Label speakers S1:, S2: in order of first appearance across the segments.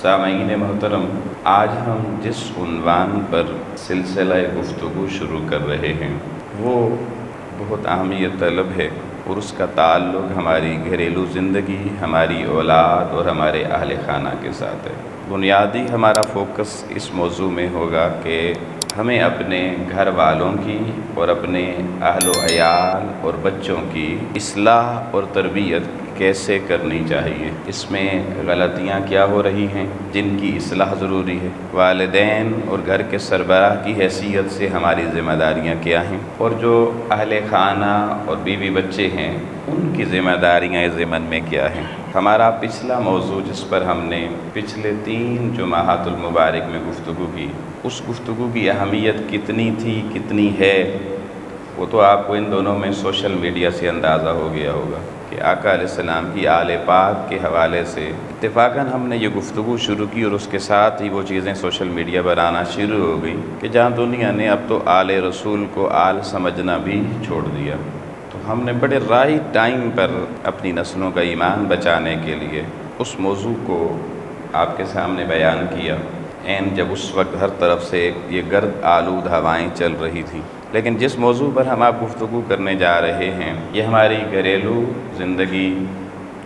S1: سامعین محترم، آج ہم جس عنوان پر سلسلہ گفتگو شروع کر رہے ہیں وہ بہت اہمیت طلب ہے، اور اس کا تعلق ہماری گھریلو زندگی، ہماری اولاد اور ہمارے اہل خانہ کے ساتھ ہے۔ بنیادی ہمارا فوکس اس موضوع میں ہوگا کہ ہمیں اپنے گھر والوں کی اور اپنے اہل و عیال اور بچوں کی اصلاح اور تربیت کیسے کرنی چاہیے، اس میں غلطیاں کیا ہو رہی ہیں جن کی اصلاح ضروری ہے، والدین اور گھر کے سربراہ کی حیثیت سے ہماری ذمہ داریاں کیا ہیں، اور جو اہل خانہ اور بیوی بچے ہیں ان کی ذمہ داریاں اس ضمن میں کیا ہیں۔ ہمارا پچھلا موضوع جس پر ہم نے پچھلے 3 جمعات المبارک میں گفتگو کی، اس گفتگو کی اہمیت کتنی تھی، کتنی ہے، وہ تو آپ کو ان دونوں میں سوشل میڈیا سے اندازہ ہو گیا ہوگا کہ آقا علیہ السلام کی آل پاک کے حوالے سے اتفاقاً ہم نے یہ گفتگو شروع کی، اور اس کے ساتھ ہی وہ چیزیں سوشل میڈیا پر آنا شروع ہو گئی کہ جہاں دنیا نے اب تو آل رسول کو آل سمجھنا بھی چھوڑ دیا۔ تو ہم نے بڑے رائٹ ٹائم پر اپنی نسلوں کا ایمان بچانے کے لیے اس موضوع کو آپ کے سامنے بیان کیا، جب اس وقت ہر طرف سے یہ گرد آلود ہوائیں چل رہی تھیں۔ لیکن جس موضوع پر ہم آپ گفتگو کرنے جا رہے ہیں یہ ہماری گھریلو زندگی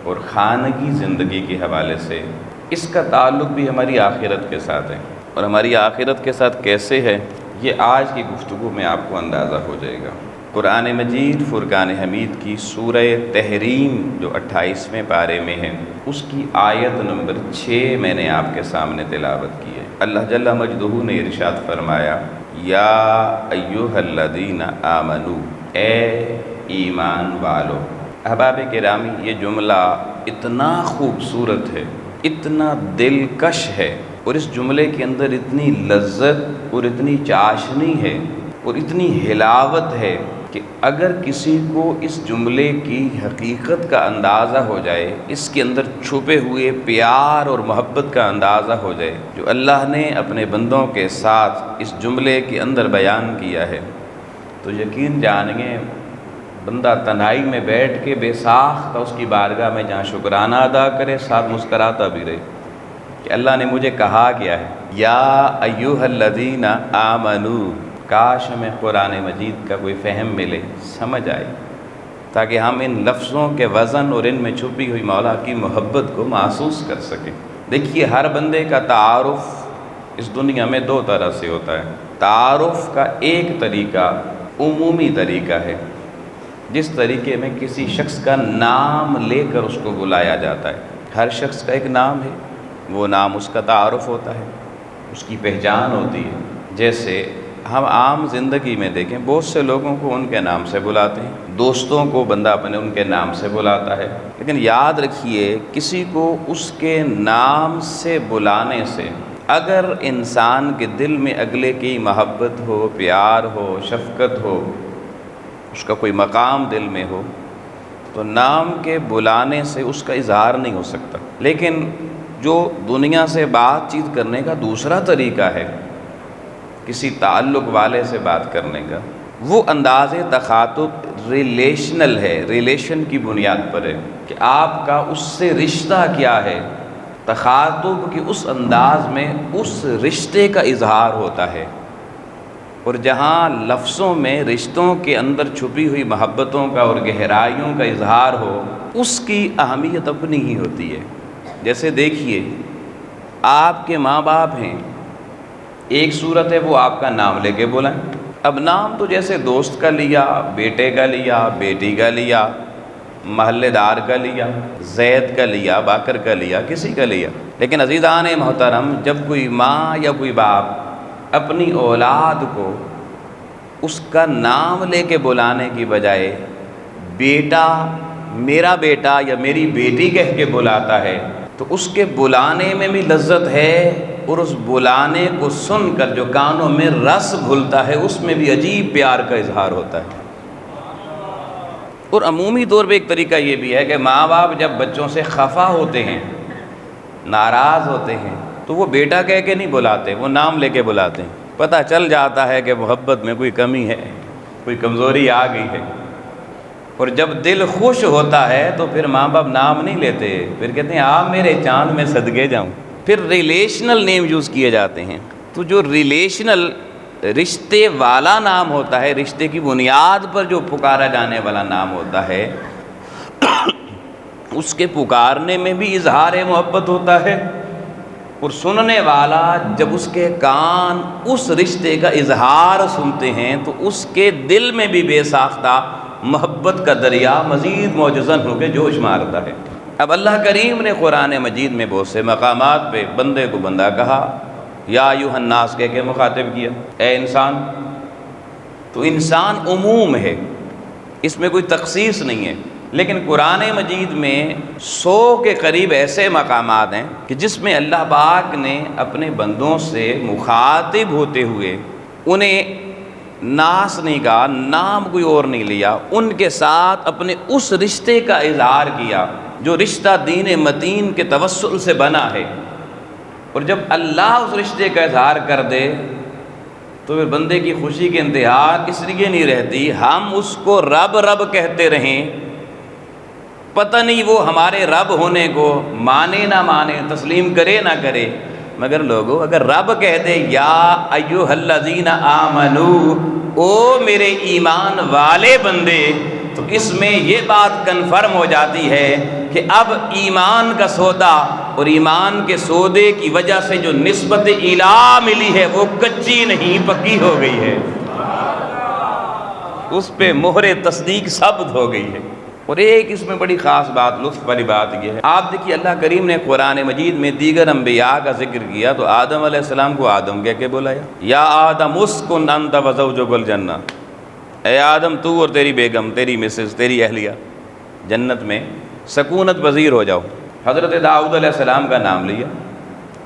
S1: اور خانگی زندگی کے حوالے سے، اس کا تعلق بھی ہماری آخرت کے ساتھ ہے، اور ہماری آخرت کے ساتھ کیسے ہے یہ آج کی گفتگو میں آپ کو اندازہ ہو جائے گا۔ قرآن مجید فرقان حمید کی سورہ تحریم جو 28ویں پارے میں ہے، اس کی آیت نمبر 6 میں نے آپ کے سامنے تلاوت کی ہے۔ اللہ جل مجدہ نے ارشاد فرمایا، یا ایھا الذین آمنو، اے ایمان والو۔ احباب گرامی، یہ جملہ اتنا خوبصورت ہے، اتنا دلکش ہے، اور اس جملے کے اندر اتنی لذت اور اتنی چاشنی ہے اور اتنی حلاوت ہے کہ اگر کسی کو اس جملے کی حقیقت کا اندازہ ہو جائے، اس کے اندر چھپے ہوئے پیار اور محبت کا اندازہ ہو جائے جو اللہ نے اپنے بندوں کے ساتھ اس جملے کے اندر بیان کیا ہے، تو یقین جانیے بندہ تنہائی میں بیٹھ کے بے ساختہ اس کی بارگاہ میں جہاں شکرانہ ادا کرے، ساتھ مسکراتا بھی رہے کہ اللہ نے مجھے کہا کیا ہے، یا ایھا الذین آمنو۔ کاش ہمیں قرآن مجید کا کوئی فہم ملے، سمجھ آئے، تاکہ ہم ان لفظوں کے وزن اور ان میں چھپی ہوئی مولا کی محبت کو محسوس کر سکیں۔ دیکھیے، ہر بندے کا تعارف اس دنیا میں 2 طرح سے ہوتا ہے۔ تعارف کا ایک طریقہ عمومی طریقہ ہے، جس طریقے میں کسی شخص کا نام لے کر اس کو بلایا جاتا ہے۔ ہر شخص کا ایک نام ہے، وہ نام اس کا تعارف ہوتا ہے، اس کی پہچان ہوتی ہے۔ جیسے ہم عام زندگی میں دیکھیں، بہت سے لوگوں کو ان کے نام سے بلاتے ہیں، دوستوں کو بندہ اپنے ان کے نام سے بلاتا ہے، لیکن یاد رکھیے کسی کو اس کے نام سے بلانے سے اگر انسان کے دل میں اگلے کی محبت ہو، پیار ہو، شفقت ہو، اس کا کوئی مقام دل میں ہو، تو نام کے بلانے سے اس کا اظہار نہیں ہو سکتا۔ لیکن جو دنیا سے بات چیت کرنے کا دوسرا طریقہ ہے، کسی تعلق والے سے بات کرنے کا، وہ انداز تخاطب ریلیشنل ہے، ریلیشن کی بنیاد پر ہے کہ آپ کا اس سے رشتہ کیا ہے۔ تخاطب کے اس انداز میں اس رشتے کا اظہار ہوتا ہے، اور جہاں لفظوں میں رشتوں کے اندر چھپی ہوئی محبتوں کا اور گہرائیوں کا اظہار ہو، اس کی اہمیت اپنی ہی ہوتی ہے۔ جیسے دیکھیے، آپ کے ماں باپ ہیں، ایک صورت ہے وہ آپ کا نام لے کے بلائیں۔ اب نام تو جیسے دوست کا لیا، بیٹے کا لیا، بیٹی کا لیا، محلے دار کا لیا، زید کا لیا، باکر کا لیا، کسی کا لیا، لیکن عزیزان محترم، جب کوئی ماں یا کوئی باپ اپنی اولاد کو اس کا نام لے کے بلانے کی بجائے بیٹا، میرا بیٹا یا میری بیٹی کہہ کے بلاتا ہے، تو اس کے بلانے میں بھی لذت ہے، اور اس بلانے کو سن کر جو کانوں میں رس گھلتا ہے اس میں بھی عجیب پیار کا اظہار ہوتا ہے۔ اور عمومی طور پہ ایک طریقہ یہ بھی ہے کہ ماں باپ جب بچوں سے خفا ہوتے ہیں، ناراض ہوتے ہیں، تو وہ بیٹا کہہ کے نہیں بلاتے، وہ نام لے کے بلاتے ہیں۔ پتہ چل جاتا ہے کہ محبت میں کوئی کمی ہے، کوئی کمزوری آ گئی ہے، اور جب دل خوش ہوتا ہے تو پھر ماں باپ نام نہیں لیتے، پھر کہتے ہیں آپ میرے چاند میں صدقے جاؤں، پھر ریلیشنل نیم یوز کیے جاتے ہیں۔ تو جو ریلیشنل رشتے والا نام ہوتا ہے، رشتے کی بنیاد پر جو پکارا جانے والا نام ہوتا ہے، اس کے پکارنے میں بھی اظہار محبت ہوتا ہے، اور سننے والا جب اس کے کان اس رشتے کا اظہار سنتے ہیں تو اس کے دل میں بھی بے ساختہ محبت کا دریا مزید موجزن ہو کے جوش مارتا ہے۔ اب اللہ کریم نے قرآن مجید میں بہت سے مقامات پہ بندے کو بندہ کہا، یا ایھا الناس کہہ کے مخاطب کیا، اے انسان۔ تو انسان عموم ہے، اس میں کوئی تخصیص نہیں ہے، لیکن قرآن مجید میں 100 کے قریب ایسے مقامات ہیں کہ جس میں اللہ پاک نے اپنے بندوں سے مخاطب ہوتے ہوئے انہیں ناس نہیں کہا، نام کوئی اور نہیں لیا، ان کے ساتھ اپنے اس رشتے کا اظہار کیا جو رشتہ دین متین کے توسل سے بنا ہے۔ اور جب اللہ اس رشتے کا اظہار کر دے تو پھر بندے کی خوشی کی انتہا اس لیے نہیں رہتی ہم اس کو رب رب کہتے رہیں، پتہ نہیں وہ ہمارے رب ہونے کو مانے نہ مانے، تسلیم کرے نہ کرے، مگر لوگوں اگر رب کہہ دے یا ایھا الذین آمنو، او میرے ایمان والے بندے، تو اس میں یہ بات کنفرم ہو جاتی ہے کہ اب ایمان کا سودا اور ایمان کے سودے کی وجہ سے جو نسبت الہ ملی ہے وہ کچی نہیں پکی ہو گئی ہے، اس پہ مہر تصدیق ثبت ہو گئی ہے۔ اور ایک اس میں بڑی خاص بات، لطف والی بات یہ ہے، آپ دیکھیے اللہ کریم نے قرآن مجید میں دیگر انبیاء کا ذکر کیا تو آدم علیہ السلام کو آدم کہہ کے بلایا، یا آدم اسکن انت وزوجک الجنہ، اے آدم تو اور تیری بیگم، تیری مسز، تیری اہلیہ جنت میں سکونت پذیر ہو جاؤ۔ حضرت داؤد علیہ السلام کا نام لیا،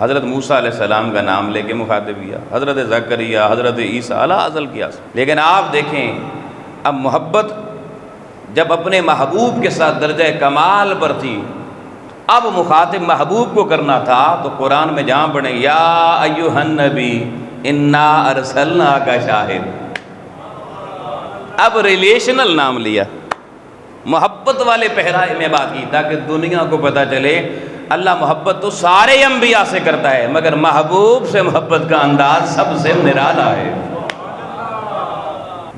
S1: حضرت موسیٰ علیہ السلام کا نام لے کے مخاطب کیا، حضرت زکریا، حضرت عیسیٰ اعلیٰ ازل کیا، لیکن آپ دیکھیں اب محبت جب اپنے محبوب کے ساتھ درجہ کمال پر تھی، اب مخاطب محبوب کو کرنا تھا تو قرآن میں جہاں پڑھیں یا ایھا النبی انا ارسلناک شاہد، اب ریلیشنل نام لیا، محبت والے پہرائے میں بات کی تاکہ دنیا کو پتہ چلے اللہ محبت تو سارے انبیاء سے کرتا ہے مگر محبوب سے محبت کا انداز سب سے نرالا ہے۔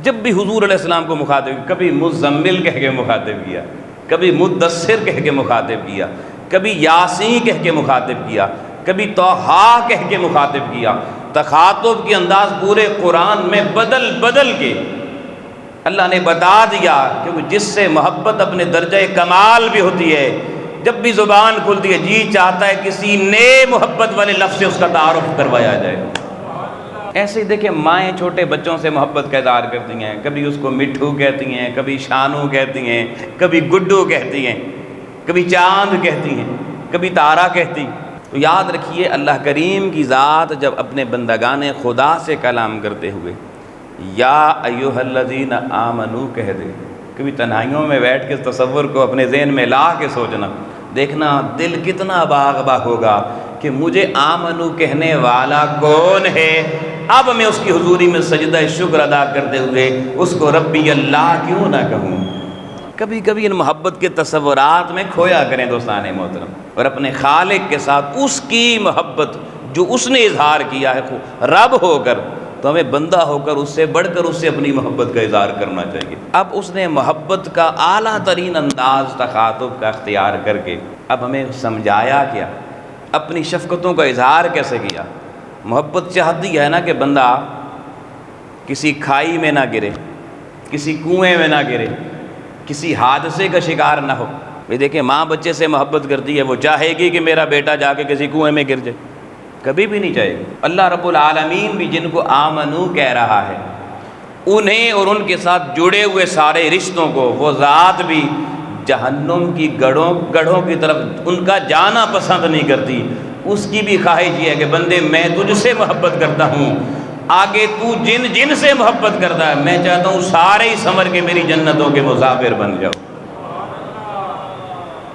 S1: جب بھی حضور علیہ السلام کو مخاطب، کبھی مزمل کہہ کے مخاطب کیا، کبھی مدثر کہہ کے مخاطب کیا، کبھی یاسین کہہ کے مخاطب کیا، کبھی طٰہٰ کہہ کے مخاطب کیا، تخاطب کی انداز پورے قرآن میں بدل بدل کے اللہ نے بتا دیا کہ جس سے محبت اپنے درجہ کمال بھی ہوتی ہے، جب بھی زبان کھلتی ہے جی چاہتا ہے کسی نئے محبت والے لفظ سے اس کا تعارف کروایا جائے۔ ایسے ہی دیکھیں مائیں چھوٹے بچوں سے محبت کا اظہار کرتی ہیں، کبھی اس کو مٹھو کہتی ہیں، کبھی شانو کہتی ہیں، کبھی گڈو کہتی ہیں، کبھی چاند کہتی ہیں، کبھی تارا کہتی۔ تو یاد رکھیے اللہ کریم کی ذات جب اپنے بندگان خدا سے کلام کرتے ہوئے یا ایھا الذین آمنو کہہ دے، کبھی تنہائیوں میں بیٹھ کے تصور کو اپنے ذہن میں لا کے سوچنا، دیکھنا دل کتنا باغ باغ ہوگا کہ مجھے آمنو کہنے والا کون ہے، اب میں اس کی حضوری میں سجدہ شکر ادا کرتے ہوئے اس کو ربی اللہ کیوں نہ کہوں۔ کبھی کبھی ان محبت کے تصورات میں کھویا کریں دوستان محترم، اور اپنے خالق کے ساتھ اس کی محبت جو اس نے اظہار کیا ہے رب ہو کر، تو ہمیں بندہ ہو کر اس سے بڑھ کر اس سے اپنی محبت کا اظہار کرنا چاہیے۔ اب اس نے محبت کا اعلیٰ ترین انداز تخاطب کا اختیار کر کے اب ہمیں سمجھایا کیا، اپنی شفقتوں کا اظہار کیسے کیا۔ محبت چاہتی ہے نا کہ بندہ کسی کھائی میں نہ گرے، کسی کنویں میں نہ گرے، کسی حادثے کا شکار نہ ہو۔ یہ دیکھیں ماں بچے سے محبت کرتی ہے، وہ چاہے گی کہ میرا بیٹا جا کے کسی کنویں میں گر جائے، کبھی بھی نہیں چاہے گی۔ اللہ رب العالمین بھی جن کو آمنو کہہ رہا ہے انہیں اور ان کے ساتھ جڑے ہوئے سارے رشتوں کو وہ ذات بھی جہنم کی گڑھوں کی طرف ان کا جانا پسند نہیں کرتی۔ اس کی بھی خواہش یہ ہے کہ بندے میں تجھ سے محبت کرتا ہوں، آگے تو جن سے محبت کرتا ہے میں چاہتا ہوں سارے ہی سمر کے میری جنتوں کے مسافر بن جاؤ۔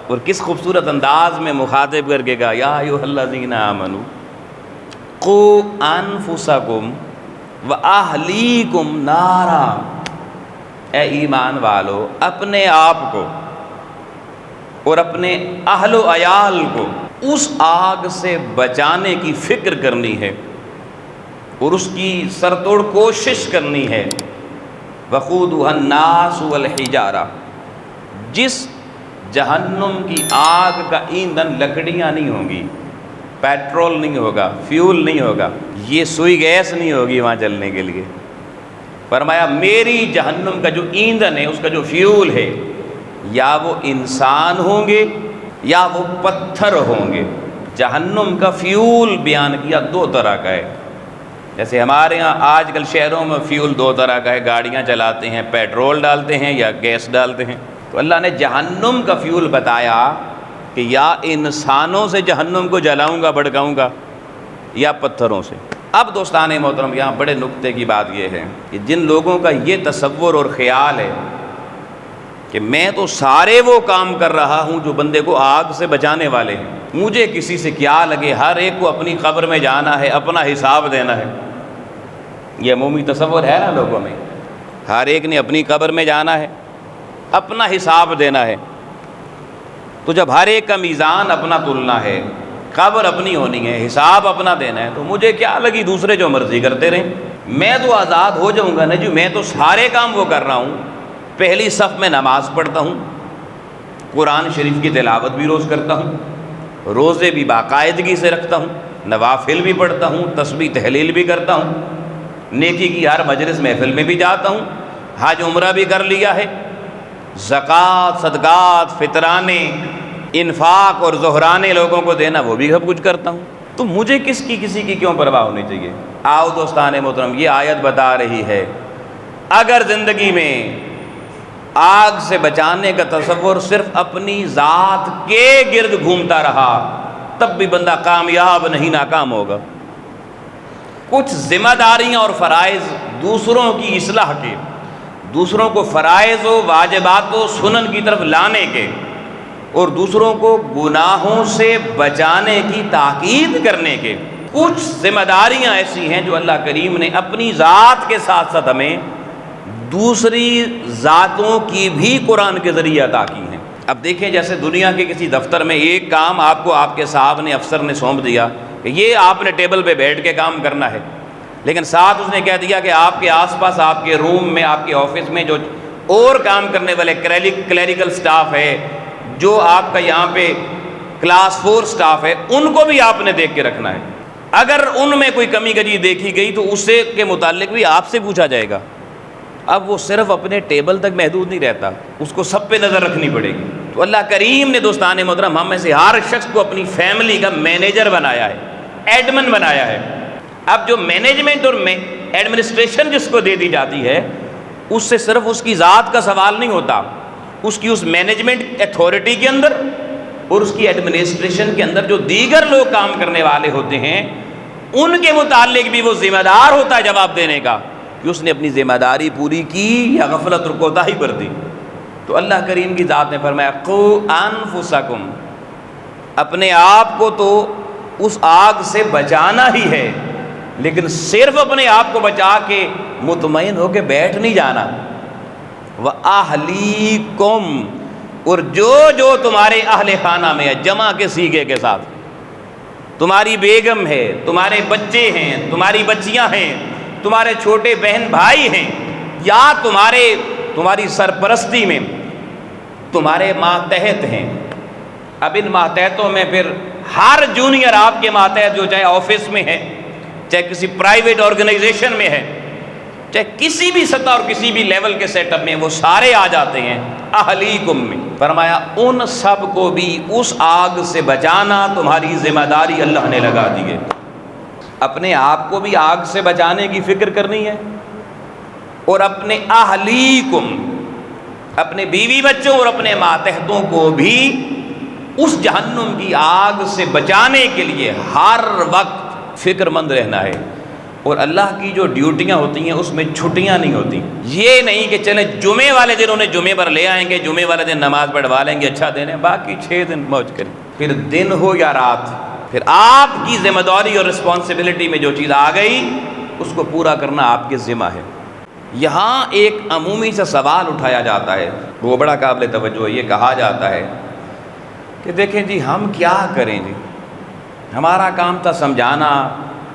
S1: اور کس خوبصورت انداز میں مخاطب کر کے کہا یا ایھا الذین آمنو قوا انفسکم واہلیکم نارا، اے ایمان والو اپنے آپ کو اور اپنے اہل و عیال کو اس آگ سے بچانے کی فکر کرنی ہے اور اس کی سر توڑ کوشش کرنی ہے۔ وقودها الناس والحجارہ، جس جہنم کی آگ کا ایندھن لکڑیاں نہیں ہوں گی، پیٹرول نہیں ہوگا، فیول نہیں ہوگا، یہ سوئی گیس نہیں ہوگی وہاں جلنے کے لیے۔ فرمایا میری جہنم کا جو ایندھن ہے، اس کا جو فیول ہے، یا وہ انسان ہوں گے یا وہ پتھر ہوں گے۔ جہنم کا فیول بیان کیا دو طرح کا ہے، جیسے ہمارے ہاں آج کل شہروں میں فیول دو طرح کا ہے، گاڑیاں چلاتے ہیں، پیٹرول ڈالتے ہیں یا گیس ڈالتے ہیں۔ تو اللہ نے جہنم کا فیول بتایا کہ یا انسانوں سے جہنم کو جلاؤں گا، بھڑکاؤں گا، یا پتھروں سے۔ اب دوستان محترم، یہاں بڑے نکتے کی بات یہ ہے کہ جن لوگوں کا یہ تصور اور خیال ہے کہ میں تو سارے وہ کام کر رہا ہوں جو بندے کو آگ سے بچانے والے ہیں، مجھے کسی سے کیا لگے، ہر ایک کو اپنی قبر میں جانا ہے، اپنا حساب دینا ہے، یہ عمومی تصور ہے نا لوگوں میں، ہر ایک نے اپنی قبر میں جانا ہے، اپنا حساب دینا ہے۔ تو جب ہر ایک کا میزان اپنا تلنا ہے، قبر اپنی ہونی ہے، حساب اپنا دینا ہے، تو مجھے کیا لگی دوسرے جو مرضی کرتے رہیں، میں تو آزاد ہو جاؤں گا نا جی، میں تو سارے کام وہ کر رہا ہوں، پہلی صف میں نماز پڑھتا ہوں، قرآن شریف کی تلاوت بھی روز کرتا ہوں، روزے بھی باقاعدگی سے رکھتا ہوں، نوافل بھی پڑھتا ہوں، تسبیح تحلیل بھی کرتا ہوں، نیکی کی ہر مجلس محفل میں بھی جاتا ہوں، حج عمرہ بھی کر لیا ہے، زکوٰۃ، صدقات، فطرانے، انفاق اور ظہرانے لوگوں کو دینا وہ بھی سب کچھ کرتا ہوں، تو مجھے کسی کی کیوں پرواہ ہونی چاہیے؟ آؤ دوستان محترم، یہ آیت بتا رہی ہے اگر زندگی میں آگ سے بچانے کا تصور صرف اپنی ذات کے گرد گھومتا رہا تب بھی بندہ کامیاب نہیں، ناکام ہوگا۔ کچھ ذمہ داریاں اور فرائض دوسروں کی اصلاح کے، دوسروں کو فرائض و واجبات و سنن کی طرف لانے کے، اور دوسروں کو گناہوں سے بچانے کی تاکید کرنے کے، کچھ ذمہ داریاں ایسی ہیں جو اللہ کریم نے اپنی ذات کے ساتھ ساتھ ہمیں دوسری ذاتوں کی بھی قرآن کے ذریعے عطا کی ہیں۔ اب دیکھیں جیسے دنیا کے کسی دفتر میں ایک کام آپ کو آپ کے صاحب نے، افسر نے سونپ دیا کہ یہ آپ نے ٹیبل پہ بیٹھ کے کام کرنا ہے، لیکن ساتھ اس نے کہہ دیا کہ آپ کے آس پاس، آپ کے روم میں، آپ کے آفس میں جو اور کام کرنے والے کلیریکل سٹاف ہے، جو آپ کا یہاں پہ کلاس 4 سٹاف ہے، ان کو بھی آپ نے دیکھ کے رکھنا ہے۔ اگر ان میں کوئی کمی کجی دیکھی گئی تو اسے کے متعلق بھی آپ سے پوچھا جائے گا۔ اب وہ صرف اپنے ٹیبل تک محدود نہیں رہتا، اس کو سب پہ نظر رکھنی پڑے گی۔ تو اللہ کریم نے دوستان محترم ہم میں سے ہر شخص کو اپنی فیملی کا مینیجر بنایا ہے، ایڈمن بنایا ہے۔ اب جو مینجمنٹ اور ایڈمنسٹریشن جس کو دے دی جاتی ہے، اس سے صرف اس کی ذات کا سوال نہیں ہوتا، اس کی اس مینجمنٹ اتھارٹی کے اندر اور اس کی ایڈمنسٹریشن کے اندر جو دیگر لوگ کام کرنے والے ہوتے ہیں، ان کے متعلق بھی وہ ذمہ دار ہوتا ہے جواب دینے کا کہ اس نے اپنی ذمہ داری پوری کی یا غفلت اور کوتاہی برتی۔ تو اللہ کریم کی ذات نے فرمایا قوا انفسکم، اپنے آپ کو تو اس آگ سے بچانا ہی ہے، لیکن صرف اپنے آپ کو بچا کے مطمئن ہو کے بیٹھ نہیں جانا، وَأَهْلِيكُمْ، اور جو تمہارے اہل خانہ میں ہے، جمع کے صیغے کے ساتھ، تمہاری بیگم ہے، تمہارے بچے ہیں، تمہاری بچیاں ہیں، تمہارے چھوٹے بہن بھائی ہیں، یا تمہاری سرپرستی میں تمہارے ماتحت ہیں۔ اب ان ماتحتوں میں پھر ہر جونیئر آپ کے ماتحت جو چاہے آفس میں ہے، چاہے کسی پرائیویٹ آرگنائزیشن میں ہے، چاہے کسی بھی سطح اور کسی بھی لیول کے سیٹ اپ میں، وہ سارے آ جاتے ہیں اہلیکم میں۔ فرمایا ان سب کو بھی اس آگ سے بچانا تمہاری ذمہ داری اللہ نے لگا دی ہے۔ اپنے آپ کو بھی آگ سے بچانے کی فکر کرنی ہے، اور اپنے اہلیکم، اپنے بیوی بچوں اور اپنے ماتحتوں کو بھی اس جہنم کی آگ سے بچانے کے لیے ہر وقت فکر مند رہنا ہے۔ اور اللہ کی جو ڈیوٹیاں ہوتی ہیں اس میں چھٹیاں نہیں ہوتی۔ یہ نہیں کہ چلیں جمعے والے دن انہیں جمعے پر لے آئیں گے، جمعے والے دن نماز پڑھوا لیں گے، اچھا دن ہے، باقی 6 دن موج کریں، پھر دن ہو یا رات، پھر آپ کی ذمہ داری اور رسپانسبلٹی میں جو چیز آ گئی اس کو پورا کرنا آپ کے ذمہ ہے۔ یہاں ایک عمومی سا سوال اٹھایا جاتا ہے، وہ بڑا قابل توجہ ہے۔ یہ کہا جاتا ہے کہ دیکھیں جی ہم کیا کریں جی،
S2: ہمارا کام تھا سمجھانا،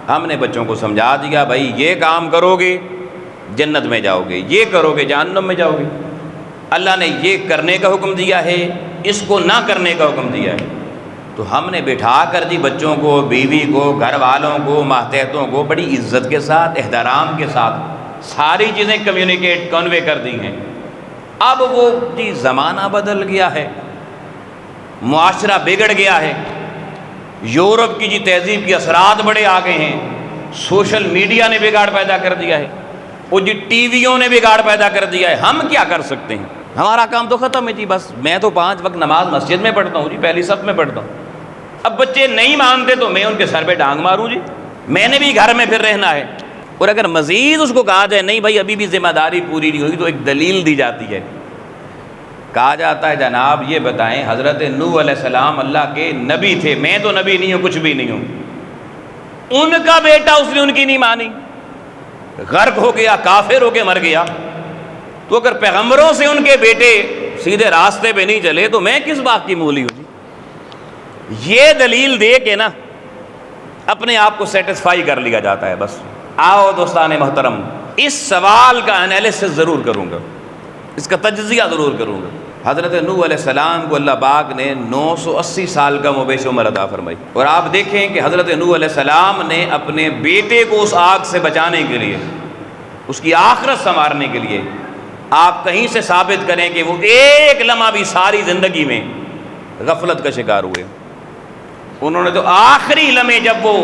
S2: ہم نے بچوں کو سمجھا دیا بھائی یہ کام کرو گے جنت میں جاؤ گے، یہ کرو گے جہنم میں جاؤ گے، اللہ نے یہ کرنے کا حکم دیا ہے، اس کو نہ کرنے کا حکم دیا ہے۔ تو ہم نے بٹھا کر دی بچوں کو، بیوی کو، گھر والوں کو، ماتحتوں کو بڑی عزت کے ساتھ، احترام کے ساتھ ساری چیزیں کنوے کر دی ہیں۔ اب وہ جی زمانہ بدل گیا ہے، معاشرہ بگڑ گیا ہے، یورپ کی جی تہذیب کے اثرات بڑے آ گئے ہیں، سوشل میڈیا نے بگاڑ پیدا کر دیا ہے، وہ جی ٹی ویوں نے بگاڑ پیدا کر دیا ہے۔ ہم کیا کر سکتے ہیں؟ ہمارا کام تو ختم ہے جی، بس میں تو 5 وقت نماز مسجد میں پڑھتا ہوں جی، پہلی صف میں پڑھتا ہوں۔ اب بچے نہیں مانتے تو میں ان کے سر پہ ڈانگ ماروں جی، میں نے بھی گھر میں پھر رہنا ہے۔ اور اگر مزید اس کو کہا جائے نہیں بھائی ابھی بھی ذمہ داری پوری نہیں ہوئی، تو ایک دلیل دی جاتی ہے، کہا جاتا ہے جناب یہ بتائیں حضرت نوح علیہ السلام اللہ کے نبی تھے، میں تو نبی نہیں ہوں، کچھ بھی نہیں ہوں، ان کا بیٹا اس نے ان کی نہیں مانی، غرق ہو گیا، کافر ہو کے مر گیا، تو اگر پیغمبروں سے ان کے بیٹے سیدھے راستے پہ نہیں چلے تو میں کس بات کی مولی ہوں جی؟ یہ دلیل دے کے نا اپنے آپ کو سیٹسفائی کر لیا جاتا ہے بس۔ آؤ دوستان محترم، اس سوال کا انالیسس ضرور کروں گا، اس کا تجزیہ ضرور کروں گا۔ حضرت نوح علیہ السلام کو اللہ پاک نے 980 سال کا مبیش عمر عطا فرمائی، اور آپ دیکھیں کہ حضرت نوح علیہ السلام نے اپنے بیٹے کو اس آگ سے بچانے کے لیے، اس کی آخرت سنوارنے کے لیے، آپ کہیں سے ثابت کریں کہ وہ ایک لمحہ بھی ساری زندگی میں غفلت کا شکار ہوئے۔ انہوں نے تو آخری لمحے جب وہ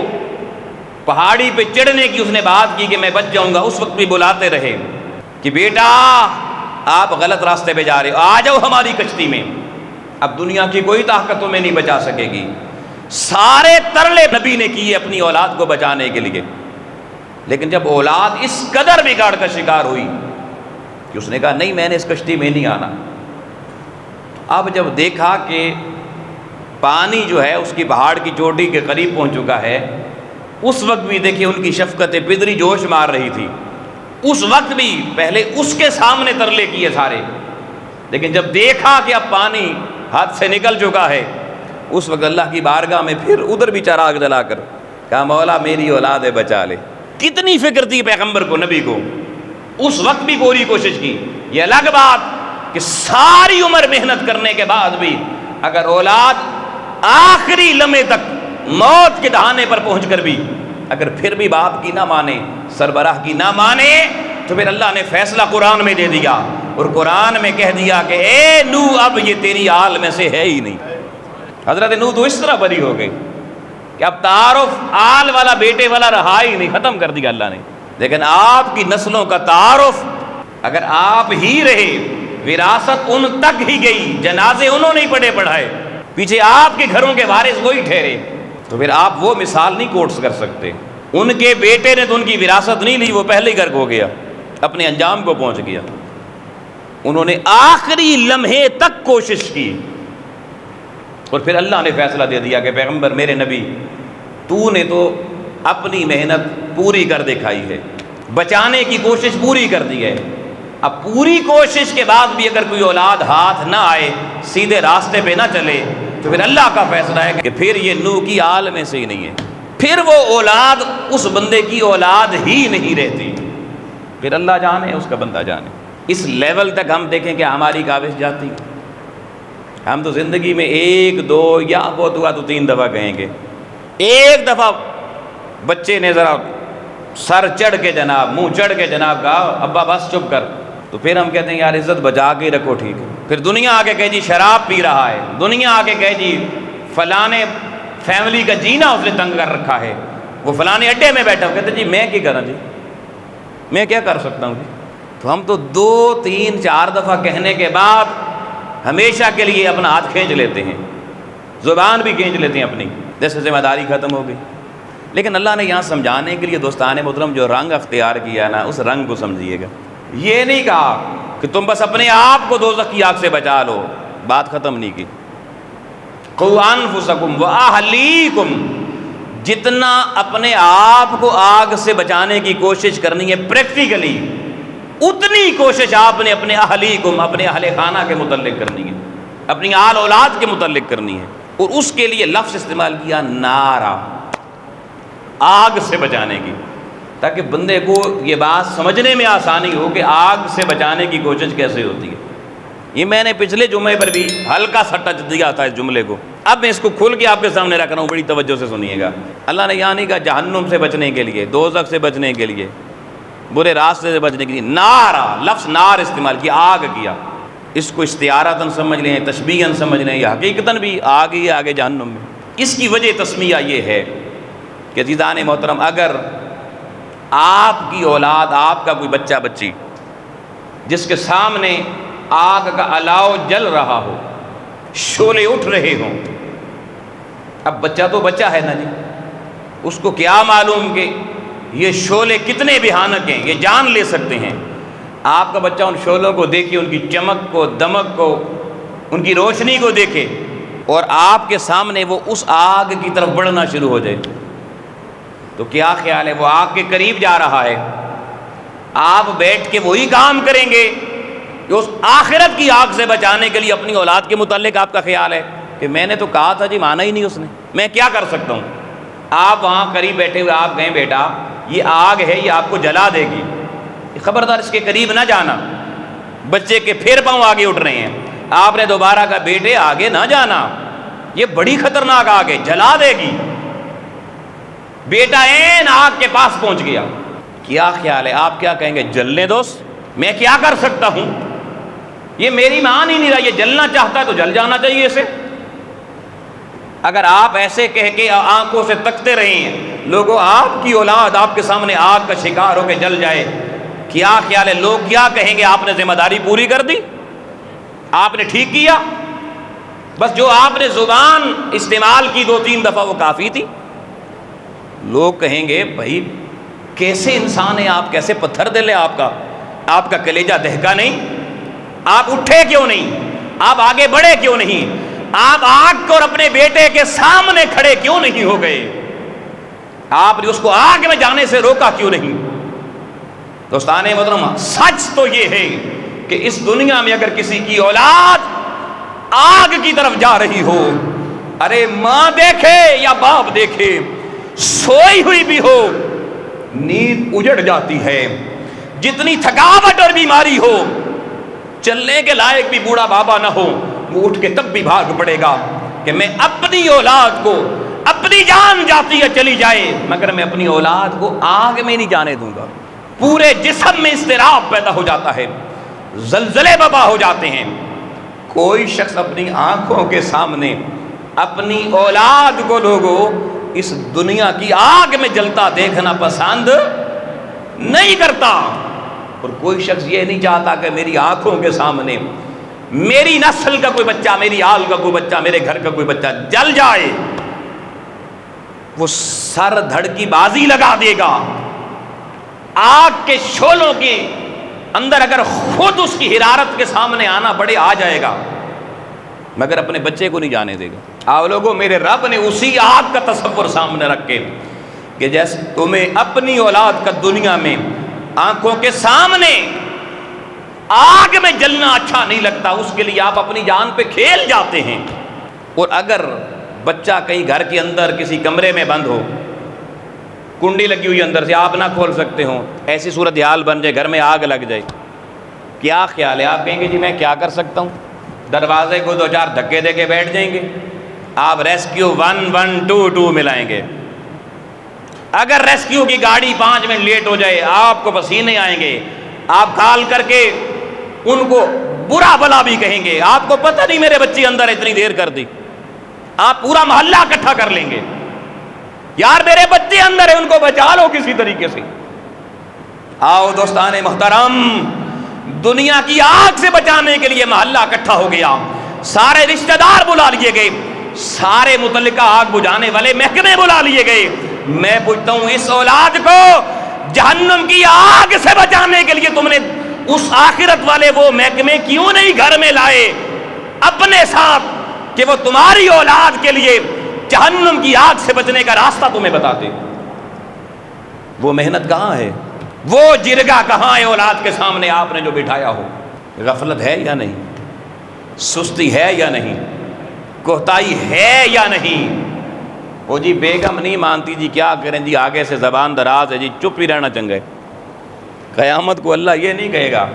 S2: پہاڑی پہ چڑھنے کی اس نے بات کی کہ میں بچ جاؤں گا، اس وقت بھی بلاتے رہے کہ بیٹا آپ غلط راستے پہ جا رہے ہو، آ جاؤ ہماری کشتی میں۔ اب دنیا کی کوئی طاقت تمہیں نہیں بچا سکے گی۔ سارے ترلے نبی نے کیے اپنی اولاد کو بچانے کے لیے، لیکن جب اولاد اس قدر بگاڑ کا شکار ہوئی کہ اس نے کہا نہیں میں نے اس کشتی میں نہیں آنا۔ اب جب دیکھا کہ پانی جو ہے اس کی پہاڑ کی چوٹی کے قریب پہنچ چکا ہے، اس وقت بھی دیکھیے ان کی شفقت پدری جوش مار رہی تھی، اس وقت بھی پہلے اس کے سامنے ترلے کیے سارے، لیکن جب دیکھا کہ اب پانی ہاتھ سے نکل چکا ہے، اس وقت اللہ کی بارگاہ میں پھر ادھر بھی چراغ جلا کر کہا مولا میری اولاد ہے بچا لے۔ کتنی فکر تھی پیغمبر کو، نبی کو، اس وقت بھی پوری کوشش کی۔ یہ الگ بات کہ ساری عمر محنت کرنے کے بعد بھی اگر اولاد آخری لمحے تک موت کے دہانے پر پہنچ کر بھی اگر پھر بھی باپ کی نہ مانے، سربراہ کی نہ مانے، تو پھر اللہ نے فیصلہ قرآن میں دے دیا، اور قرآن میں کہہ دیا کہ اے نوح اب یہ تیری آل میں سے ہے ہی نہیں۔ حضرت نوح تو اس طرح بری ہو گئی کہ اب تعارف آل والا بیٹے والا رہا ہی نہیں، ختم کر دیا اللہ نے۔ لیکن آپ کی نسلوں کا تعارف اگر آپ ہی رہے، وراثت ان تک ہی گئی، جنازے انہوں نے پڑھے پڑھائے، پیچھے آپ کے گھروں کے وارث وہی ٹھہرے، تو پھر آپ وہ مثال نہیں کوٹس کر سکتے۔ ان کے بیٹے نے تو ان کی وراثت نہیں لی، وہ پہلے ہی غرق ہو گیا، اپنے انجام کو پہنچ گیا۔ انہوں نے آخری لمحے تک کوشش کی، اور پھر اللہ نے فیصلہ دے دیا کہ پیغمبر میرے نبی تو نے تو اپنی محنت پوری کر دکھائی ہے، بچانے کی کوشش پوری کر دی ہے، اب پوری کوشش کے بعد بھی اگر کوئی اولاد ہاتھ نہ آئے، سیدھے راستے پہ نہ چلے، تو پھر اللہ کا فیصلہ ہے کہ پھر یہ نوح کی آل میں سے ہی نہیں ہے، پھر وہ اولاد اس بندے کی اولاد ہی نہیں رہتی، پھر اللہ جانے اس کا بندہ جانے۔ اس لیول تک ہم دیکھیں کہ ہماری کاوش جاتی ہے۔ ہم تو زندگی میں 1 2 یا بہت ہوا تو 3 دفعہ کہیں گے، ایک دفعہ بچے نے ذرا سر چڑھ کے جناب، منہ چڑھ کے جناب کہا ابا بس چپ کر، تو پھر ہم کہتے ہیں یار عزت بچا کے رکھو، ٹھیک ہے۔ پھر دنیا آ کے کہے جی شراب پی رہا ہے، دنیا آ کے کہے جی فلانے فیملی کا جینا اس نے تنگ کر رکھا ہے، وہ فلانے اڈے میں بیٹھا، کہتے جی میں کیا کروں جی، میں کیا کر سکتا ہوں جی۔ تو ہم تو 2 3 4 دفعہ کہنے کے بعد ہمیشہ کے لیے اپنا ہاتھ کھینچ لیتے ہیں، زبان بھی کھینچ لیتے ہیں اپنی، جیسے ذمہ داری ختم ہو گئی۔ لیکن اللہ نے یہاں سمجھانے کے لیے دوستان محترم جو رنگ اختیار کیا نا، اس رنگ کو سمجھیے گا۔ یہ نہیں کہا کہ تم بس اپنے آپ کو دوزخ کی آگ سے بچا لو، بات ختم نہیں کی۔ قُوْ أَنفُسَكُمْ وَأَهْلِيكُمْ، جتنا اپنے آپ کو آگ سے بچانے کی کوشش کرنی ہے پریکٹیکلی، اتنی کوشش آپ نے اپنے اہلیکم، اپنے اہل خانہ کے متعلق کرنی ہے، اپنی آل اولاد کے متعلق کرنی ہے۔ اور اس کے لیے لفظ استعمال کیا نارا، آگ سے بچانے کی، تاکہ بندے کو یہ بات سمجھنے میں آسانی ہو کہ آگ سے بچانے کی کوشش کیسے ہوتی ہے۔ یہ میں نے پچھلے جمعے پر بھی ہلکا سا ٹچ دیا تھا اس جملے کو، اب میں اس کو کھول کے آپ کے سامنے رکھ رہا ہوں، بڑی توجہ سے سنیے گا۔ اللہ نے یہاں نہیں کہا جہنم سے بچنے کے لیے، دوزخ سے بچنے کے لیے، برے راستے سے بچنے کے لیے، نارا، لفظ نار استعمال کیا، آگ کیا۔ اس کو استعارتاً سمجھ لیں، تشبیہاً سمجھ لیں، یا حقیقتاً بھی آگ ہی آگے جہنم میں۔ اس کی وجہ تسمیہ یہ ہے کہ عزیزان محترم، اگر آپ کی اولاد، آپ کا کوئی بچہ بچی جس کے سامنے آگ کا الاؤ جل رہا ہو، شعلے اٹھ رہے ہوں، اب بچہ تو بچہ ہے نا جی، اس کو کیا معلوم کہ یہ شعلے کتنے بھیانک ہیں، یہ جان لے سکتے ہیں۔ آپ کا بچہ ان شعلوں کو دیکھے، ان کی چمک کو، دمک کو، ان کی روشنی کو دیکھے، اور آپ کے سامنے وہ اس آگ کی طرف بڑھنا شروع ہو جائے، تو کیا خیال ہے؟ وہ آگ کے قریب جا رہا ہے، آپ بیٹھ کے وہی کام کریں گے کہ اس آخرت کی آگ سے بچانے کے لیے اپنی اولاد کے متعلق آپ کا خیال ہے کہ میں نے تو کہا تھا جی، مانا ہی نہیں اس نے، میں کیا کر سکتا ہوں؟ آپ وہاں قریب بیٹھے ہوئے آپ کہیں بیٹا یہ آگ ہے، یہ آپ کو جلا دے گی، خبردار اس کے قریب نہ جانا۔ بچے کے پھر پاؤں آگے اٹھ رہے ہیں، آپ نے دوبارہ کہا بیٹے آگے نہ جانا، یہ بڑی خطرناک آگ ہے، جلا دے گی۔ بیٹا این آگ کے پاس پہنچ گیا، کیا خیال ہے آپ کیا کہیں گے؟ جلنے دوست، میں کیا کر سکتا ہوں؟ یہ میری مان ہی نہیں رہا، یہ جلنا چاہتا ہے تو جل جانا چاہیے اسے۔ اگر آپ ایسے کہہ کے آنکھوں سے تکتے رہے ہیں، لوگوں آپ کی اولاد آپ کے سامنے آگ کا شکار ہو کے جل جائے، کیا خیال ہے لوگ کیا کہیں گے؟ آپ نے ذمہ داری پوری کر دی، آپ نے ٹھیک کیا، بس جو آپ نے زبان استعمال کی 2-3 دفعہ وہ کافی تھی۔ لوگ کہیں گے بھائی کیسے انسان ہے آپ، کیسے پتھر دل ہے آپ کا کلیجہ دہکا نہیں؟ آپ اٹھے کیوں نہیں؟ آپ آگے بڑھے کیوں نہیں؟ آپ آگ کو اور اپنے بیٹے کے سامنے کھڑے کیوں نہیں ہو گئے؟ آپ نے اس کو آگ میں جانے سے روکا کیوں نہیں؟ دوستان محترم، سچ تو یہ ہے کہ اس دنیا میں اگر کسی کی اولاد آگ کی طرف جا رہی ہو، ارے ماں دیکھے یا باپ دیکھے، سوئی ہوئی بھی ہو، نیند اجڑ جاتی ہے، جتنی تھکاوٹ اور بیماری ہو، چلنے کے لائق بھی بوڑھا بابا نہ ہو، وہ اٹھ کے تب بھی بھاگ پڑے گا کہ میں اپنی اولاد کو، اپنی جان جاتی ہے چلی جائے مگر میں اپنی اولاد کو آگ میں نہیں جانے دوں گا۔ پورے جسم میں اضطراب پیدا ہو جاتا ہے، زلزلے ببا ہو جاتے ہیں۔ کوئی شخص اپنی آنکھوں کے سامنے اپنی اولاد کو لوگوں اس دنیا کی آگ میں جلتا دیکھنا پسند نہیں کرتا، اور کوئی شخص یہ نہیں چاہتا کہ میری آنکھوں کے سامنے میری نسل کا کوئی بچہ، میری آل کا کوئی بچہ، میرے گھر کا کوئی بچہ جل جائے۔ وہ سر دھڑ کی بازی لگا دے گا، آگ کے شعلوں کے اندر اگر خود اس کی حرارت کے سامنے آنا پڑے آ جائے گا، مگر اپنے بچے کو نہیں جانے دے گا۔ آپ لوگوں، میرے رب نے اسی آگ کا تصور سامنے رکھ کے کہ جیسے تمہیں اپنی اولاد کا دنیا میں آنکھوں کے سامنے آگ میں جلنا اچھا نہیں لگتا، اس کے لیے آپ اپنی جان پہ کھیل جاتے ہیں۔ اور اگر بچہ کہیں گھر کے اندر کسی کمرے میں بند ہو، کنڈی لگی ہوئی اندر سے آپ نہ کھول سکتے ہوں، ایسی صورتحال بن جائے، گھر میں آگ لگ جائے، کیا خیال ہے؟ آپ کہیں گے جی میں کیا کر سکتا ہوں؟ دروازے کو 2-4 دھکے دے کے بیٹھ جائیں گے، آپ ریسکیو 1-1-2-2 ملائیں گے۔ اگر ریسکیو کی گاڑی 5 منٹ لیٹ ہو جائے، آپ کو پسینے آئیں گے، آپ کال کر کے ان کو برا بلا بھی کہیں گے، آپ کو پتہ نہیں میرے بچی اندر اتنی دیر کر دی، آپ پورا محلہ اکٹھا کر لیں گے، یار میرے بچے اندر ہیں ان کو بچا لو کسی طریقے سے۔ آؤ دوستان محترم، دنیا کی آگ سے بچانے کے لیے محلہ اکٹھا ہو گیا، سارے رشتہ دار بلا لیے گئے، سارے متعلقہ آگ بجھانے والے محکمے بلا لیے گئے۔ میں پوچھتا ہوں اس اولاد کو جہنم کی آگ سے بچانے کے لیے تم نے اس آخرت والے وہ محکمے کیوں نہیں گھر میں لائے اپنے ساتھ کہ وہ تمہاری اولاد کے لیے جہنم کی آگ سے بچنے کا راستہ تمہیں بتاتے؟ وہ محنت کہاں ہے؟ وہ جرگہ کہاں ہے اولاد کے سامنے آپ نے جو بٹھایا ہو؟ غفلت ہے یا نہیں؟ سستی ہے یا نہیں؟ کوتاہی ہے یا نہیں؟ وہ جی بیگم نہیں مانتی جی کیا کریں جی، آگے سے زبان دراز ہے جی، چپ ہی رہنا چنگا ہے۔ قیامت کو اللہ یہ نہیں کہے گا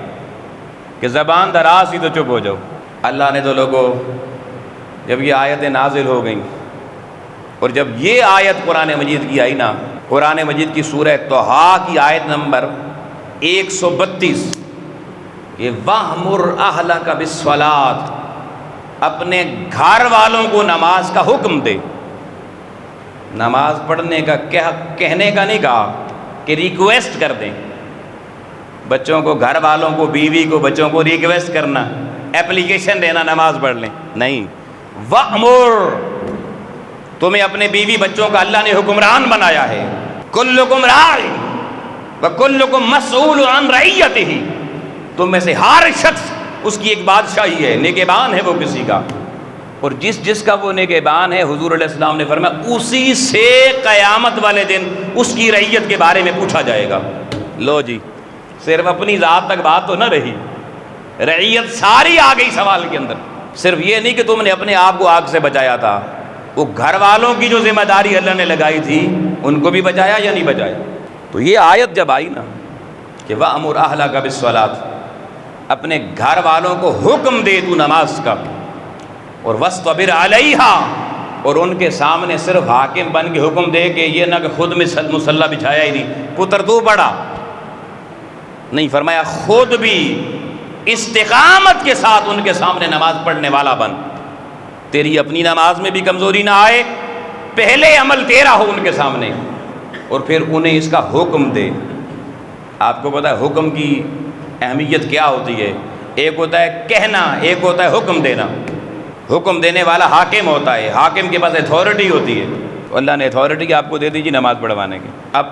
S2: کہ زبان دراز ہی تو چپ ہو جاؤ۔ اللہ نے تو لوگوں جب یہ آیتیں نازل ہو گئیں اور جب یہ آیت قرآن مجید کی آئی نا، قرآن مجید کی سورہ طٰہٰ کی آیت نمبر 132 کہ وَأْمُرْ أَهْلَكَ بِالصَّلَاةِ، اپنے گھر والوں کو نماز کا حکم دے۔ نماز پڑھنے کا کہنے کا نہیں کہا کہ ریکویسٹ کر دیں، بچوں کو، گھر والوں کو، بیوی کو، بچوں کو ریکویسٹ کرنا، اپلیکیشن دینا نماز پڑھ لیں، نہیں۔ وَأْمُرْ، تمہیں اپنے بیوی بچوں کا اللہ نے حکمران بنایا ہے۔ کلکم راع وکلکم مسئول عن رعیتہ، تم میں سے ہر شخص اس کی ایک بادشاہی ہے، نگہبان ہے وہ کسی کا، اور جس کا وہ نگہبان ہے، حضور علیہ السلام نے فرمایا اسی سے قیامت والے دن اس کی رعیت کے بارے میں پوچھا جائے گا۔ لو جی، صرف اپنی ذات تک بات تو نہ رہی، رعیت ساری آ گئی سوال کے اندر۔ صرف یہ نہیں کہ تم نے اپنے آپ کو آگ سے بچایا تھا، وہ گھر والوں کی جو ذمہ داری اللہ نے لگائی تھی ان کو بھی بچایا یا نہیں بچایا؟ تو یہ آیت جب آئی نا کہ وَأْمُرْ أَهْلَكَ بِالصَّلَاةِ، اپنے گھر والوں کو حکم دے تو نماز کا، اور وَاسْطَبِرْ عَلَيْهَا، اور ان کے سامنے صرف حاکم بن کے حکم دے کہ یہ نہ کہ خود مصلی بچھایا ہی نہیں، پتر تو پڑھا نہیں، فرمایا خود بھی استقامت کے ساتھ ان کے سامنے نماز پڑھنے والا بن، تیری اپنی نماز میں بھی کمزوری نہ آئے، پہلے عمل تیرا ہو ان کے سامنے، اور پھر انہیں اس کا حکم دے۔ آپ کو پتہ ہے حکم کی اہمیت کیا ہوتی ہے؟ ایک ہوتا ہے کہنا، ایک ہوتا ہے حکم دینا۔ حکم دینے والا حاکم ہوتا ہے، حاکم کے پاس اتھارٹی ہوتی ہے، تو اللہ نے اتھارٹی آپ کو دے دی جی نماز پڑھوانے کی۔ اب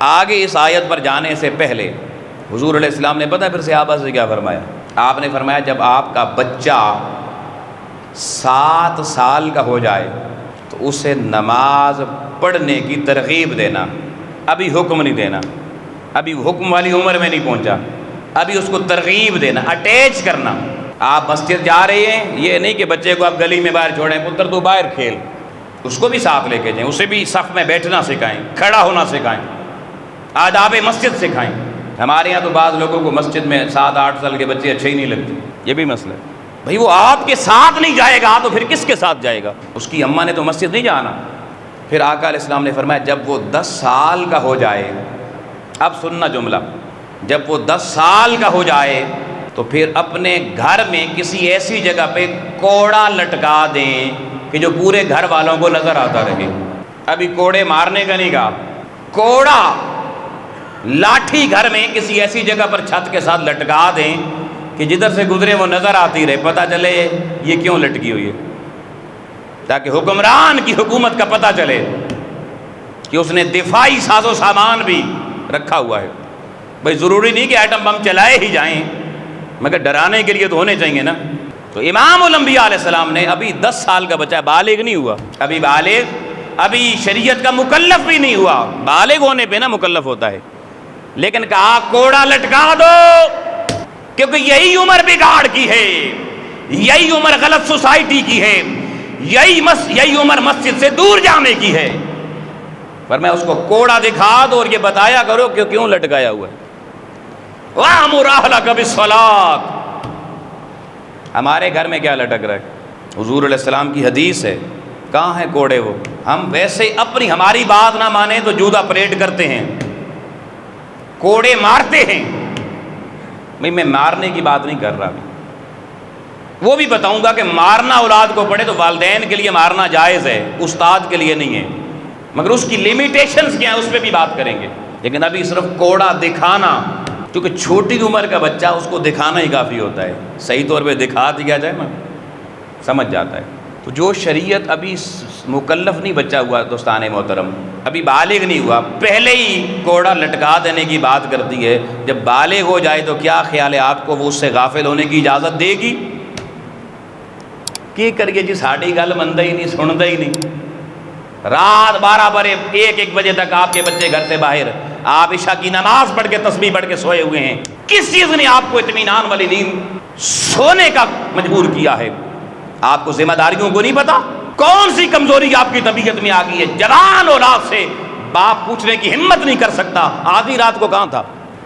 S2: آگے اس آیت پر جانے سے پہلے حضور علیہ السلام نے پتہ ہے پھر صحابہ سے کیا فرمایا؟ آپ نے فرمایا جب آپ کا بچہ 7 سال کا ہو جائے تو اسے نماز پڑھنے کی ترغیب دینا، ابھی حکم نہیں دینا، ابھی حکم والی عمر میں نہیں پہنچا، ابھی اس کو ترغیب دینا، اٹیچ کرنا۔ آپ مسجد جا رہے ہیں، یہ نہیں کہ بچے کو آپ گلی میں باہر چھوڑیں، پتر تو باہر کھیل، اس کو بھی ساتھ لے کے جائیں، اسے بھی صف میں بیٹھنا سکھائیں، کھڑا ہونا سکھائیں، آداب مسجد سکھائیں۔ ہمارے یہاں تو بعض لوگوں کو مسجد میں 7-8 سال کے بچے اچھے ہی نہیں لگتے، یہ بھی مسئلہ ہے۔ بھئی وہ آپ کے ساتھ نہیں جائے گا تو پھر کس کے ساتھ جائے گا؟ اس کی اماں نے تو مسجد نہیں جانا۔ پھر آقا علیہ السلام نے فرمایا جب وہ 10 سال کا ہو جائے، اب سننا جملہ، جب وہ 10 سال کا ہو جائے تو پھر اپنے گھر میں کسی ایسی جگہ پہ کوڑا لٹکا دیں کہ جو پورے گھر والوں کو نظر آتا رہے۔ ابھی کوڑے مارنے کا نہیں کہا، کوڑا لاٹھی گھر میں کسی ایسی جگہ پر چھت کے ساتھ لٹکا دیں کہ جدھر سے گزرے وہ نظر آتی رہے، پتہ چلے یہ کیوں لٹکی ہوئی ہے، تاکہ حکمران کی حکومت کا پتہ چلے کہ اس نے دفاعی ساز و سامان بھی رکھا ہوا ہے۔ بھئی ضروری نہیں کہ ایٹم بم چلائے ہی جائیں، مگر ڈرانے کے لیے تو ہونے چاہیے نا۔ تو امام الانبیاء علیہ السلام نے ابھی 10 سال کا بچہ، بالغ نہیں ہوا، ابھی شریعت کا مکلف بھی نہیں ہوا، بالغ ہونے پہ نا مکلف ہوتا ہے، لیکن کہا کوڑا لٹکا دو، کیونکہ یہی عمر بگاڑ کی ہے، یہی عمر غلط سوسائٹی کی ہے، یہی عمر مسجد سے دور جانے کی ہے۔ پر میں اس کو کوڑا دکھا دو اور یہ بتایا کرو کہ کیوں لٹکایا ہوا ہے۔ وَأْمُرْ أَهْلَكَ بِالصَّلَاةِ، ہمارے گھر میں کیا لٹک رہا ہے؟ حضور علیہ السلام کی حدیث ہے، کہاں ہیں کوڑے وہ؟ ہم ویسے ہماری بات نہ مانے تو جودا پریڈ کرتے ہیں، کوڑے مارتے ہیں۔ میں مارنے کی بات نہیں کر رہا، وہ بھی بتاؤں گا کہ مارنا اولاد کو پڑے تو والدین کے لیے مارنا جائز ہے، استاد کے لیے نہیں ہے، مگر اس کی لیمیٹیشنز کیا ہیں اس پہ بھی بات کریں گے۔ لیکن ابھی صرف کوڑا دکھانا، کیونکہ چھوٹی عمر کا بچہ اس کو دکھانا ہی کافی ہوتا ہے، صحیح طور پہ دکھا دیا جائے نا سمجھ جاتا ہے۔ تو جو شریعت ابھی مکلف نہیں بچہ ہوا دوستان محترم، ابھی بالغ نہیں ہوا، پہلے ہی کوڑا لٹکا دینے کی بات کرتی ہے، جب بالغ ہو جائے تو کیا خیال ہے آپ کو وہ اس سے غافل ہونے کی اجازت دے گی؟ کی کریے جی ساڑی گل مندا ہی نہیں، سندا ہی نہیں، رات 12 بجے 1 بجے تک آپ کے بچے گھر سے باہر، آپ عشاء کی نماز پڑھ کے تسبیح پڑھ کے سوئے ہوئے ہیں، کس چیز نے آپ کو اطمینان والی نیند سونے کا مجبور کیا ہے؟ آپ کو ذمہ داریوں کو نہیں پتا؟ کون سی کمزوری آپ کی طبیعت میں آ گئی ہے؟ جوان اولاد سے باپ پوچھنے کی ہمت نہیں کر سکتا آدھی رات کو کہاں تھا؟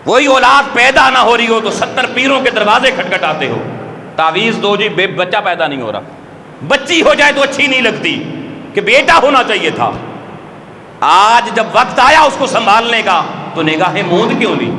S2: وہی اولاد پیدا نہ ہو رہی ہو تو 70 پیروں کے دروازے کھٹکھٹاتے ہو، تعویذ دو جی، بچہ پیدا نہیں ہو رہا، بچی ہو جائے تو اچھی نہیں لگتی کہ بیٹا ہونا چاہیے تھا۔ آج جب وقت آیا اس کو سنبھالنے کا تو نگاہیں موند کیوں لی؟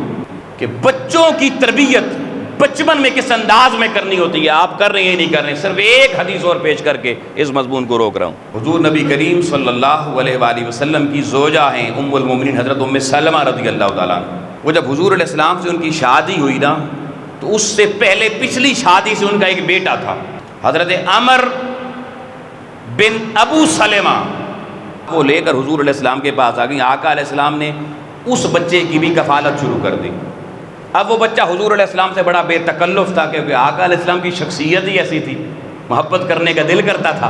S2: کہ بچوں کی تربیت بچپن میں کس انداز میں کرنی ہوتی ہے، آپ کر رہے ہیں نہیں کر رہے ہیں۔ صرف ایک حدیث اور پیش کر کے اس مضمون کو روک رہا ہوں۔ حضور نبی کریم صلی اللہ علیہ وآلہ وسلم کی زوجہ ہیں ام المومنین حضرت ام سلمہ رضی اللہ تعالیٰ عنہ۔ وہ جب حضور علیہ السلام سے ان کی شادی ہوئی نا تو اس سے پہلے پچھلی شادی سے ان کا ایک بیٹا تھا حضرت عمر بن ابو سلمہ، وہ لے کر حضور علیہ السلام کے پاس آ گئی۔ آقا علیہ السلام نے اس بچے کی بھی کفالت شروع کر دی۔ اب وہ بچہ حضور علیہ السلام سے بڑا بے تکلف تھا کیونکہ آقا علیہ السلام کی شخصیت ہی ایسی تھی، محبت کرنے کا دل کرتا تھا۔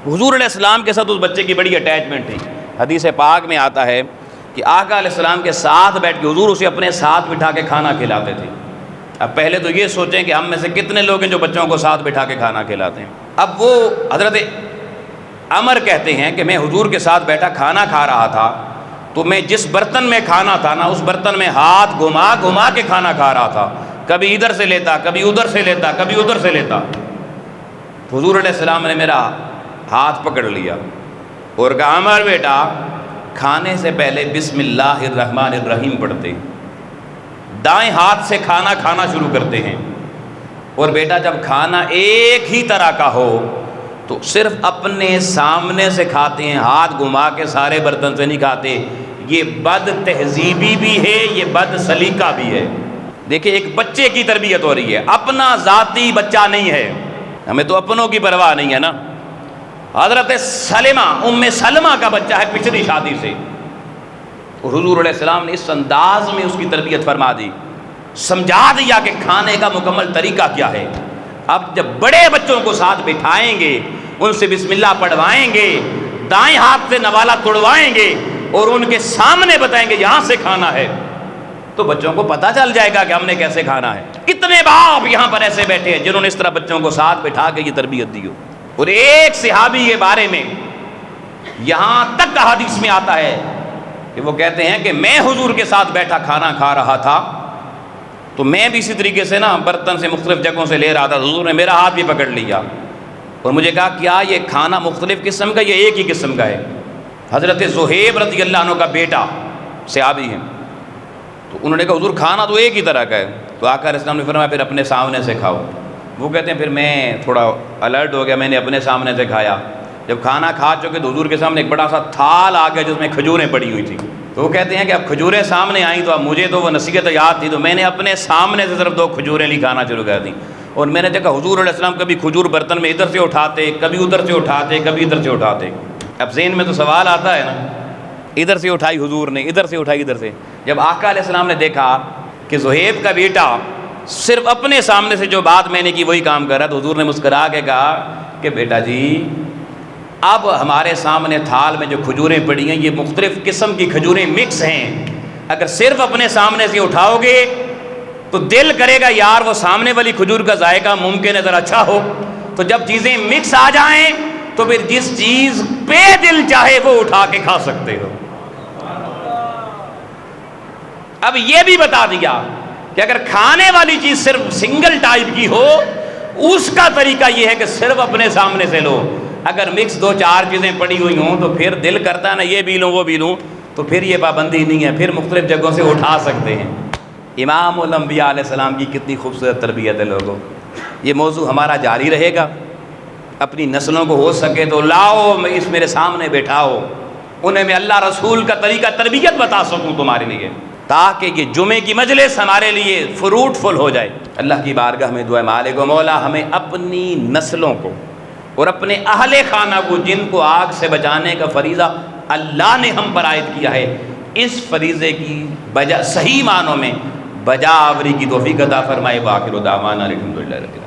S2: حضور علیہ السلام کے ساتھ اس بچے کی بڑی اٹیچمنٹ تھی۔ حدیث پاک میں آتا ہے کہ آقا علیہ السلام کے ساتھ بیٹھ کے حضور اسے اپنے ساتھ بٹھا کے کھانا کھلاتے تھے۔ اب پہلے تو یہ سوچیں کہ ہم میں سے کتنے لوگ ہیں جو بچوں کو ساتھ بٹھا کے کھانا کھلاتے ہیں۔ اب وہ حضرت عمر کہتے ہیں کہ میں حضور کے ساتھ بیٹھا کھانا کھا رہا تھا تو میں جس برتن میں کھانا تھا نا اس برتن میں ہاتھ گھما گھما کے کھانا کھا رہا تھا، کبھی ادھر سے لیتا، کبھی ادھر سے لیتا، کبھی ادھر سے لیتا۔ حضور علیہ السلام نے میرا ہاتھ پکڑ لیا اور کہا عمر بیٹا کھانے سے پہلے بسم اللہ الرحمن الرحیم پڑھتے، دائیں ہاتھ سے کھانا کھانا شروع کرتے ہیں، اور بیٹا جب کھانا ایک ہی طرح کا ہو تو صرف اپنے سامنے سے کھاتے ہیں، ہاتھ گھما کے سارے برتن سے نہیں کھاتے۔ یہ بد تہذیبی بھی ہے، یہ بد سلیقہ بھی ہے۔ دیکھیں ایک بچے کی تربیت ہو رہی ہے، اپنا ذاتی بچہ نہیں ہے، ہمیں تو اپنوں کی پرواہ نہیں ہے نا۔ حضرت سلمہ ام سلمہ کا بچہ ہے پچھلی شادی سے، اور حضور علیہ السلام نے اس انداز میں اس کی تربیت فرما دی، سمجھا دیا کہ کھانے کا مکمل طریقہ کیا ہے۔ اب جب بڑے بچوں کو ساتھ بٹھائیں گے، ان سے بسم اللہ پڑھوائیں گے، دائیں ہاتھ سے نوالا توڑوائیں گے اور ان کے سامنے بتائیں گے یہاں سے کھانا ہے، تو بچوں کو پتہ چل جائے گا کہ ہم نے کیسے کھانا ہے۔ کتنے باپ یہاں پر ایسے بیٹھے ہیں جنہوں نے اس طرح بچوں کو ساتھ بٹھا کے یہ تربیت دی ہو۔ اور ایک صحابی کے بارے میں یہاں تک حدیث میں آتا ہے کہ وہ کہتے ہیں کہ میں حضور کے ساتھ بیٹھا کھانا کھا رہا تھا تو میں بھی اسی طریقے سے نا برتن سے مختلف جگہوں سے لے رہا تھا، حضور نے میرا ہاتھ بھی پکڑ لیا اور مجھے کہا کیا یہ کھانا مختلف قسم کا یا ایک ہی قسم کا ہے؟ حضرت زہیب رضی اللہ عنہ کا بیٹا صحابی ہیں، تو انہوں نے کہا حضور کھانا تو ایک ہی طرح کا ہے، تو آقا علیہ السلام نے فرمایا پھر اپنے سامنے سے کھاؤ۔ وہ کہتے ہیں پھر میں تھوڑا الرٹ ہو گیا، میں نے اپنے سامنے سے کھایا۔ جب کھانا کھا چکے تو حضور کے سامنے ایک بڑا سا تھال آ گیا جس میں کھجوریں پڑی ہوئی تھیں، تو وہ کہتے ہیں کہ اب کھجوریں سامنے آئیں تو اب مجھے تو وہ نصیحت یاد تھی تو میں نے اپنے سامنے سے صرف 2 کھجوریں لی کھانا شروع کر دیں، اور میں نے دیکھا حضور علیہ السلام کبھی کھجور برتن میں ادھر سے اٹھاتے، کبھی ادھر سے اٹھاتے، کبھی ادھر سے اٹھاتے۔ اب ذہن میں تو سوال آتا ہے نا، ادھر سے اٹھائی حضور نے، ادھر سے اٹھائی ادھر سے۔ جب آقا علیہ السلام نے دیکھا کہ زہیب کا بیٹا صرف اپنے سامنے سے جو بات میں نے کی وہی کام کر رہا، تو حضور نے مسکرا کے کہا کہ بیٹا جی اب ہمارے سامنے تھال میں جو کھجوریں پڑی ہیں یہ مختلف قسم کی کھجوریں مکس ہیں، اگر صرف اپنے سامنے سے اٹھاؤ گے تو دل کرے گا یار وہ سامنے والی کھجور کا ذائقہ ممکن ہے ذرا اچھا ہو، تو جب چیزیں مکس آ جائیں تو پھر جس چیز پہ دل چاہے وہ اٹھا کے کھا سکتے ہو۔ اب یہ بھی بتا دیا کہ اگر کھانے والی چیز صرف سنگل ٹائپ کی ہو اس کا طریقہ یہ ہے کہ صرف اپنے سامنے سے لو، اگر مکس 2-4 چیزیں پڑی ہوئی ہوں تو پھر دل کرتا ہے نا یہ بھی لوں وہ بھی لوں، تو پھر یہ پابندی نہیں ہے، پھر مختلف جگہوں سے اٹھا سکتے ہیں۔ امام الانبیاء علیہ السلام کی کتنی خوبصورت تربیت ہے لوگوں۔ یہ موضوع ہمارا جاری رہے گا، اپنی نسلوں کو ہو سکے تو لاؤ اس میرے سامنے بیٹھاؤ، انہیں میں اللہ رسول کا طریقہ تربیت بتا سکوں تمہارے لیے، تاکہ یہ جمعے کی مجلس ہمارے لیے فروٹفل ہو جائے۔ اللہ کی بارگاہ میں دعا مالک و مولا ہمیں اپنی نسلوں کو اور اپنے اہل خانہ کو جن کو آگ سے بچانے کا فریضہ اللہ نے ہم پر عائد کیا ہے، اس فریضے کی صحیح معنوں میں بجا آوری کی توفیق عطا فرمائے۔ وآخر دعوانا الحمدللہ رب العالمین۔